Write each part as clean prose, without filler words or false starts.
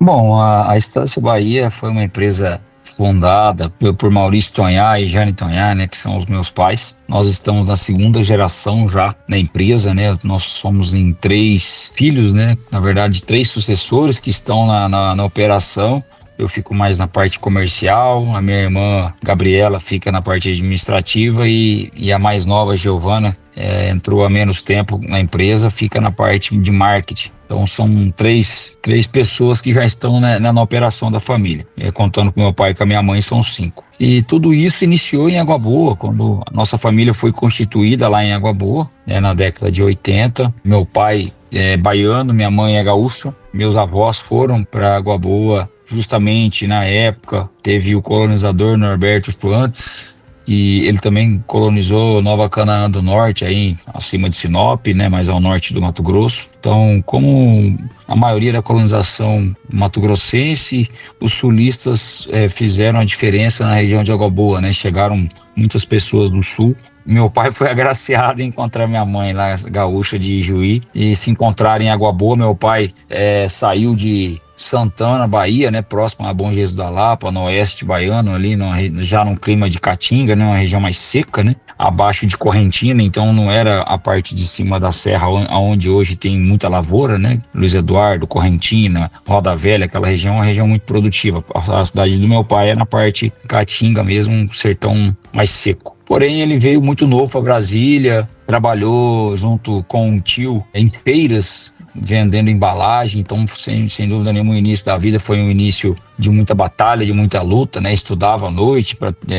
Bom, a Estância Bahia foi uma empresa fundada por Maurício Tonhá e Jane Tonhá, né, que são os meus pais. Nós estamos na segunda geração já na empresa, né? Nós somos em três filhos, né? Na verdade, três sucessores que estão na operação. Eu fico mais na parte comercial, a minha irmã Gabriela fica na parte administrativa e a mais nova, Giovana, entrou há menos tempo na empresa, fica na parte de marketing. Então são três pessoas que já estão na operação da família. Contando com meu pai e com a minha mãe, são cinco. E tudo isso iniciou em Água Boa, quando a nossa família foi constituída lá em Água Boa, né, na década de 80. Meu pai é baiano, minha mãe é gaúcha. Meus avós foram para Água Boa justamente na época. Teve o colonizador Norberto Fuantes, e ele também colonizou Nova Canaã do Norte, aí acima de Sinop, né, mais ao norte do Mato Grosso. Então, como a maioria da colonização mato-grossense, os sulistas fizeram a diferença na região de Água Boa, né? Chegaram muitas pessoas do sul. Meu pai foi agraciado em encontrar minha mãe lá, gaúcha de Juí, e se encontraram em Água Boa. Meu pai saiu de Santana, Bahia, né, próximo a Bom Jesus da Lapa, no oeste baiano, ali já num clima de Caatinga, né, uma região mais seca, né, abaixo de Correntina. Então não era a parte de cima da serra onde hoje tem muita lavoura, né, Luiz Eduardo, Correntina, Roda Velha, aquela região é uma região muito produtiva. A cidade do meu pai é na parte Caatinga mesmo, um sertão mais seco. Porém, ele veio muito novo para Brasília, trabalhou junto com um tio em feiras, vendendo embalagem. Então, sem dúvida nenhuma, o início da vida foi um início de muita batalha, de muita luta, né? Estudava à noite,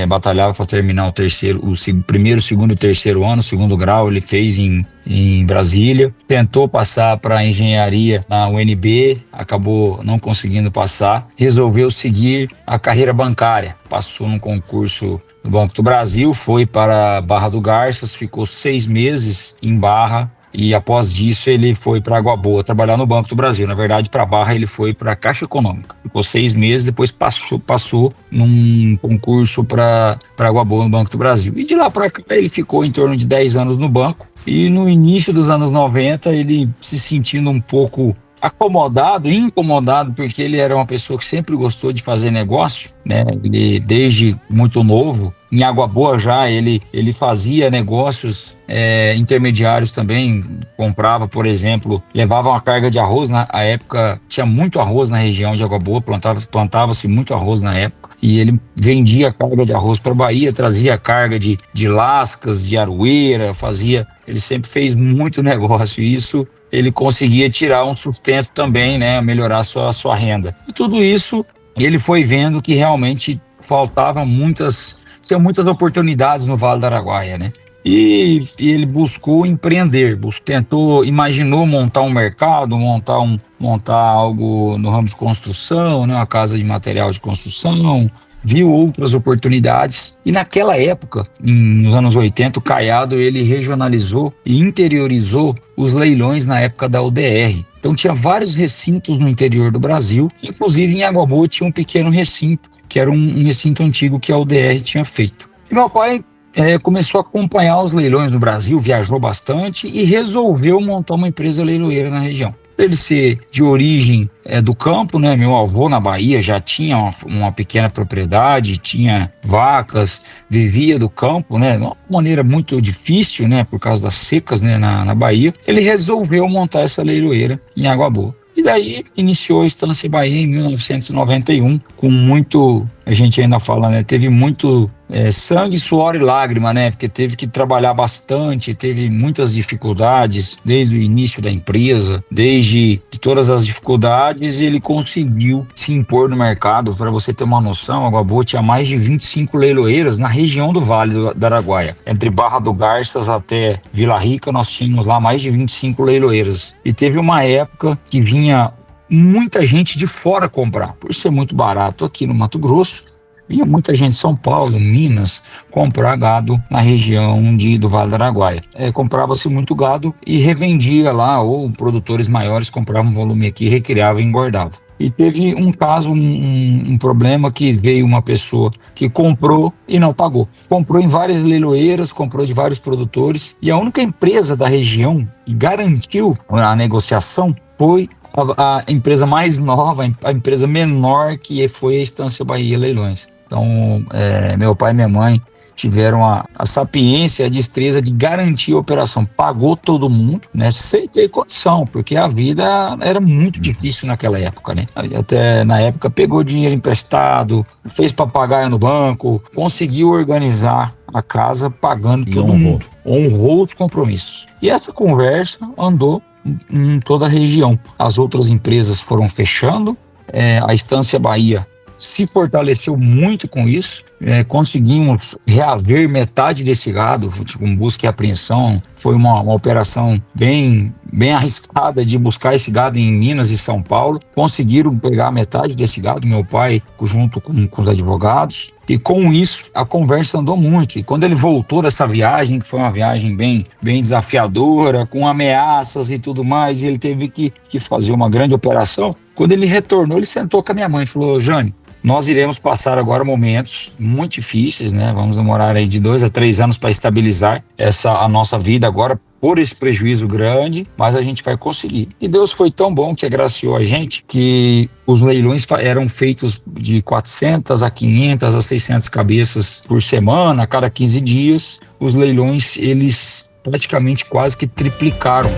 batalhava para terminar o primeiro, segundo e terceiro ano. O segundo grau ele fez em Brasília. Tentou passar para engenharia na UNB, acabou não conseguindo passar. Resolveu seguir a carreira bancária. Passou num concurso do Banco do Brasil, foi para Barra do Garças, ficou 6 meses em Barra. E após disso ele foi para Água Boa trabalhar no Banco do Brasil. Na verdade, para Barra ele foi para a Caixa Econômica. Ficou 6 meses, depois passou num concurso para Água Boa no Banco do Brasil. E de lá para cá ele ficou em torno de 10 anos no banco. E no início dos anos 90 ele se sentindo um pouco acomodado, incomodado, porque ele era uma pessoa que sempre gostou de fazer negócio, né? Ele, desde muito novo, em Água Boa já, ele fazia negócios intermediários também, comprava, por exemplo, levava uma carga de arroz. Na época tinha muito arroz na região de Água Boa, plantava-se muito arroz na época, e ele vendia carga de arroz para Bahia, trazia carga de lascas, de aroeira, ele sempre fez muito negócio, e isso ele conseguia tirar um sustento também, né, melhorar a sua renda. E tudo isso ele foi vendo que realmente tinha muitas oportunidades no Vale do Araguaia, né? E ele buscou empreender, imaginou montar um mercado, montar algo no ramo de construção, né, uma casa de material de construção. Viu outras oportunidades, e naquela época, nos anos 80, o Caiado ele regionalizou e interiorizou os leilões na época da UDR. Então tinha vários recintos no interior do Brasil, inclusive em Água Boa tinha um pequeno recinto, que era um recinto antigo que a UDR tinha feito. E meu pai começou a acompanhar os leilões no Brasil, viajou bastante e resolveu montar uma empresa leiloeira na região. Ele ser de origem do campo, né? Meu avô na Bahia já tinha uma pequena propriedade, tinha vacas, vivia do campo, né? De uma maneira muito difícil, né? Por causa das secas, né? Na Bahia. Ele resolveu montar essa leiloeira em Água Boa. E daí iniciou a Estância Bahia em 1991, com muito, a gente ainda fala, né? Teve muito sangue, suor e lágrima, né? Porque teve que trabalhar bastante, teve muitas dificuldades desde o início da empresa, desde todas as dificuldades, ele conseguiu se impor no mercado. Para você ter uma noção, Água Boa tinha mais de 25 leiloeiras na região do Vale do Araguaia. Entre Barra do Garças até Vila Rica, nós tínhamos lá mais de 25 leiloeiras. E teve uma época que vinha muita gente de fora comprar, por ser muito barato aqui no Mato Grosso. Vinha muita gente de São Paulo, Minas, comprar gado na região do Vale do Araguaia. Comprava-se muito gado e revendia lá, ou produtores maiores compravam volume aqui, recriavam e engordavam. E teve um caso, um problema, que veio uma pessoa que comprou e não pagou. Comprou em várias leiloeiras, comprou de vários produtores, e a única empresa da região que garantiu a negociação foi a empresa mais nova, a empresa menor que foi a Estância Bahia Leilões. Então, meu pai e minha mãe tiveram a sapiência, a destreza de garantir a operação. Pagou todo mundo, né, sem ter condição, porque a vida era muito difícil naquela época, né? Até na época pegou dinheiro emprestado, fez papagaio no banco, conseguiu organizar a casa pagando E todo mundo. Honrou os compromissos. E essa conversa andou em toda a região. As outras empresas foram fechando, a Estância Bahia se fortaleceu muito com isso. Conseguimos reaver metade desse gado, com busca e apreensão. Foi uma operação bem arriscada de buscar esse gado em Minas e São Paulo. Conseguiram pegar metade desse gado, meu pai, junto com os advogados. E com isso, a conversa andou muito. E quando ele voltou dessa viagem, que foi uma viagem bem desafiadora, com ameaças e tudo mais, e ele teve que fazer uma grande operação, quando ele retornou, ele sentou com a minha mãe e falou: Jane, nós iremos passar agora momentos muito difíceis, né? Vamos demorar aí de 2 a 3 anos para estabilizar a nossa vida agora por esse prejuízo grande, mas a gente vai conseguir. E Deus foi tão bom que agraciou a gente que os leilões eram feitos de 400 a 500 a 600 cabeças por semana, a cada 15 dias. Os leilões, eles praticamente quase que triplicaram